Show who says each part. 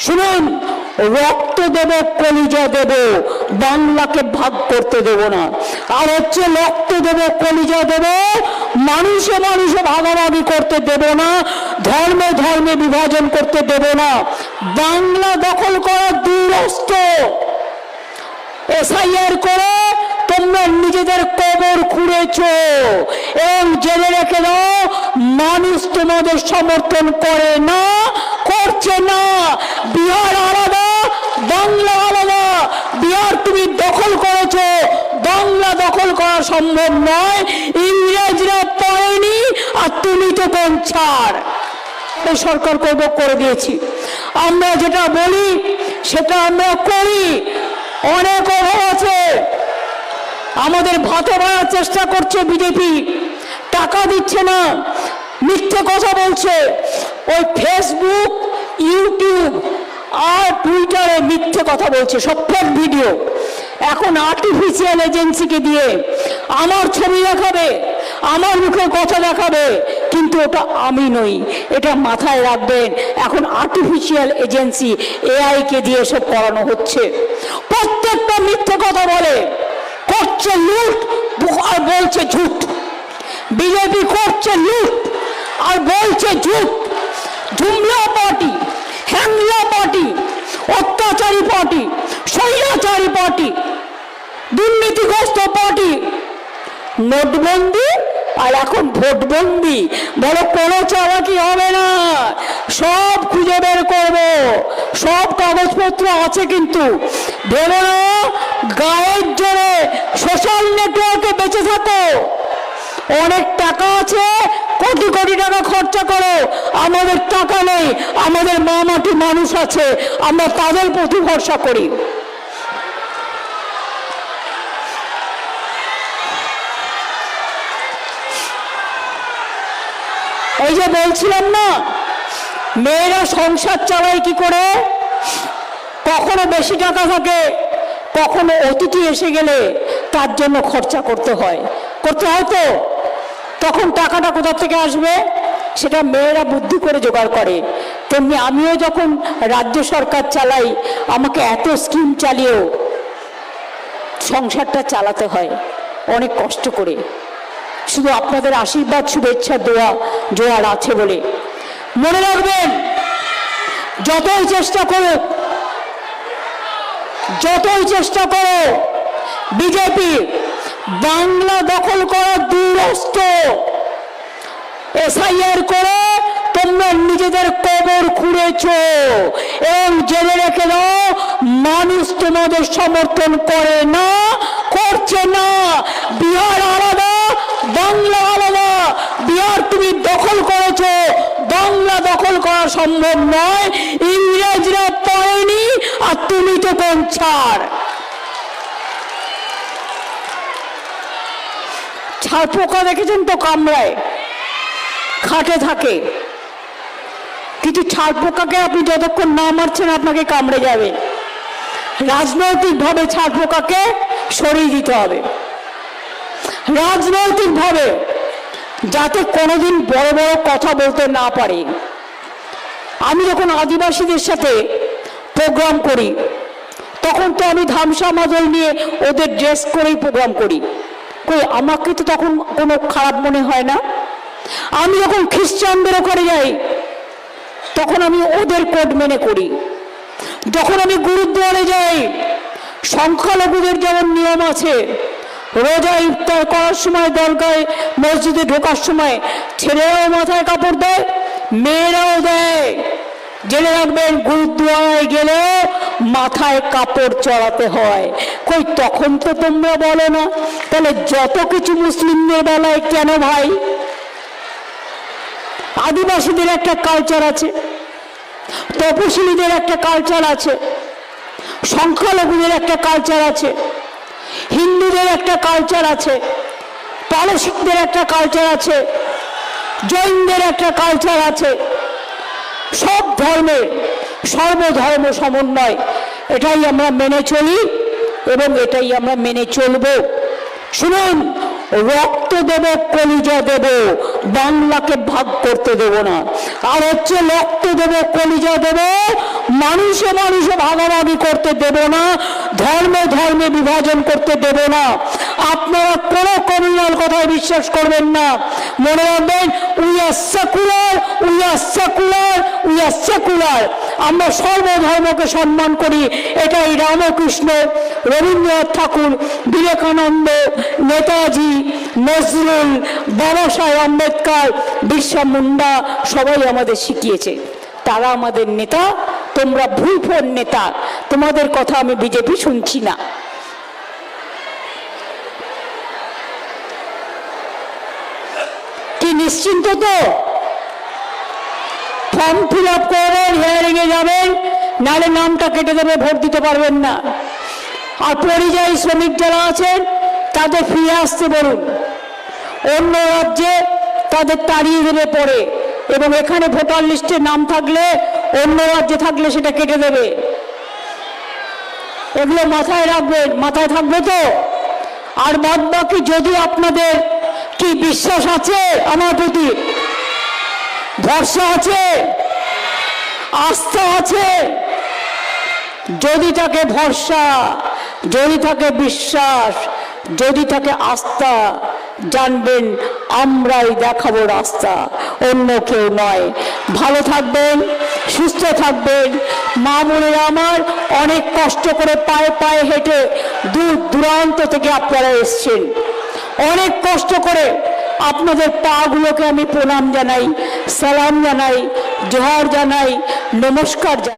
Speaker 1: শুনুন, রক্ত দেব, কলিজা দেব, বাংলাকে ভাগ করতে দেব না। আর হচ্ছে রক্ত দেব, কলিজা দেব, মানুষে মানুষে ভাগাভাগি করতে দেব না, ধর্মে ধর্মে বিভাজন করতে দেব না। বাংলা দখল করার দুরস্ত এসআইআর করে তোমরা নিজেদের কবর খুঁড়েছো এবং জেনে রেখে দাও, মানুষ তোমাদের সমর্থন করে না, করছে না। বিহার আলাদা, বাংলা আলাদা। বিহার তুমি দখল করেছো, বাংলা দখল করা সম্ভব নয়। ইংরেজরা পারেনি, আর তুমি তো কোন ছাড়। সরকার করে দিয়েছি। আমরা যেটা বলি সেটা আমরা করি। অনেক অভাব আছে, আমাদের ভাতা বাড়ার চেষ্টা করছে বিজেপি, টাকা দিচ্ছে না, মিথ্যে কথা বলছে। ওই ফেসবুক, ইউটিউব আর টুইটারে মিথ্যে কথা বলছে, সব ফেক ভিডিও। এখন আর্টিফিশিয়াল এজেন্সিকে দিয়ে আমার ছবি দেখাবে, আমার মুখে কথা দেখাবে, কিন্তু ওটা আমি নই, এটা মাথায় রাখবেন। এখন আর্টিফিশিয়াল এজেন্সি, এআই কে দিয়ে সব করানো হচ্ছে। প্রত্যেকটা মিথ্যে কথা বলে, করছে লুট আর বলছে ঝুট। বিজেপি করছে লুট আর বলছে ঝুট। ঝুমলা পার্টি, হ্যাংলা পার্টি, অত্যাচারী পার্টি, স্বৈরাচারী পার্টি, দুর্নীতিগ্রস্ত পার্টি। নোটবন্দি আর এখন ভোটবন্দি, বলো কোনো চালাকি হবে না, সব খুঁজে বের করবো, সব কাগজপত্র আছে। কিন্তু ভেবে না গায়ের জোরে সোশ্যাল নেটওয়ার্কে বেঁচে থাকো, অনেক টাকা আছে, কোটি কোটি টাকা খরচা করো। আমাদের টাকা নেই, আমাদের মা মাটি মানুষ আছে, আমরা তাদের প্রতি ভরসা করি। এই যে বলছিলাম না, মেয়েরা সংসার চালায় কি করে, কখনো বেশি টাকা থাকে, কখনো অতিথি এসে গেলে তার জন্য খরচা করতে হয় তো। তখন টাকাটা কোথা থেকে আসবে, সেটা মেয়েরা বুদ্ধি করে জোগাড় করে। তেমনি আমিও যখন রাজ্য সরকার চালাই, আমাকে এত স্কিম চালিয়েও সংসারটা চালাতে হয় অনেক কষ্ট করে। শুধু আপনাদের আশীর্বাদ, শুভেচ্ছা, দোয়া জোয়ার আছে বলে। মনে রাখবেন, যতই চেষ্টা করো বিজেপি বাংলা দখল করার দুরস্ত এসআইআর করে তোমরা নিজেদের কবর খুঁড়েছো এবং জেনে রেখে দাও, মানুষ তোমাদের সমর্থন করে না, করছে না। বিহার আলাদা, বাংলা আলাদা। বিহার তুমি দখল করেছো, বাংলা দখল করা সম্ভব নয়। ইংরেজরা পারেনি, আর তুমি তো কোন ছাড়। ছাড় পোকা দেখেছেন তো, কামড়ায়, খাটে থাকে, কিন্তু ছাড় পোকাকে আপনি যতক্ষণ না মারছেন আপনাকে কামড়ে যাবে। রাজনৈতিকভাবে ছাড় পোকাকে সরিয়ে দিতে হবে, রাজনৈতিকভাবে, যাতে কোনোদিন বড় বড় কথা বলতে না পারে। আমি যখন আদিবাসীদের সাথে প্রোগ্রাম করি, তখন তো আমি ধামসা মাদল নিয়ে ওদের ড্রেস করেই প্রোগ্রাম করি। আমাকে তো তখন কোনো খারাপ মনে হয় না। আমি যখন খ্রিস্টানদের ওখানে যাই, তখন আমি ওদের কোড মেনে করি। যখন আমি গুরুদ্বারে যাই, সংখ্যালঘুদের যেমন নিয়ম আছে, রোজা ইফতার করার সময়, দরগায় মসজিদে ঢোকার সময় ছেলেরাও মাথায় কাপড় দেয়, মেয়েরাও দেয়। জেনে রাখবেন, গুরুদ্বারায় গেলে মাথায় কাপড় চড়াতে হয়। তখন তো তোমরা বলো না, তাহলে যত কিছু মুসলিমদের বেলায় কেন ভাই? আদিবাসীদের একটা কালচার আছে, তপশিলীদের একটা কালচার আছে, সংখ্যালঘুদের একটা কালচার আছে, হিন্দুদের একটা কালচার আছে, পারসিকদের একটা কালচার আছে, জৈনদের একটা কালচার আছে। সব ধর্মের সর্বধর্ম সমন্বয়, এটাই আমরা মেনে চলি এবং এটাই আমরা মেনে চলব। শুনুন, রক্ত দেব, কলিজা দেব, বাংলাকে ভাগ করতে দেব না। আর হচ্ছে রক্ত দেব, কলিজা দেব, মানুষে মানুষে ভাগাভাগি করতে দেব না, ধর্মে ধর্মে বিভাজন করতে দেব না। আপনারা কোনো কমিউনাল কথায় বিশ্বাস করবেন না। মনে রাখবেন, we are secular, we are secular, we are secular. আমরা সর্বধর্মকে সম্মান করি। এটাই রামকৃষ্ণ, রবীন্দ্রনাথ ঠাকুর, বিবেকানন্দ, নেতাজি, নজরুল, বাবা সাহেব আম্বেদকর, বিরসা মুন্ডা সবাই আমাদের শিখিয়েছে। তারা আমাদের নেতা, তোমরা ভুলফোন নেতা, তোমাদের কথা আমি বিজেপি শুনছি না। কি নিশ্চিন্ত তো? ফর্ম ফিল আপ করবেন, হিয়ারিং এ যাবেন, নাহলে নামটা কেটে দেবে, ভোট দিতে পারবেন না। আর পরিযায়ী শ্রমিক যারা আছেন তাদের ফিরে আসতে বলুন। অন্য রাজ্যে তাদের তাড়িয়ে দেবে পরে, এবং এখানে ভোটার লিস্টে নাম থাকলে অন্য রাজ্যে থাকলে সেটা কেটে দেবে। এগুলো মাথায় রাখবেন, মাথায় থাকবে তো? আর বাদ বাকি যদি আপনাদের কি বিশ্বাস আছে আমার প্রতি, ভরসা আছে, আস্থা আছে, যদি থাকে ভরসা, যদি থাকে বিশ্বাস, যদি থাকে আস্থা, জানবেন আমরাই দেখাবো রাস্তা, অন্য কেউ নয়। ভালো থাকবেন, সুস্থ থাকবেন। মা বোনেরা আমার, অনেক কষ্ট করে পায়ে পায়ে হেঁটে দূর দূরান্ত থেকে আপনারা এসছেন, অনেক কষ্ট করে। আপনাদের পাগুলোকে আমি প্রণাম জানাই, সালাম জানাই, জোহার জানাই, নমস্কার জানাই।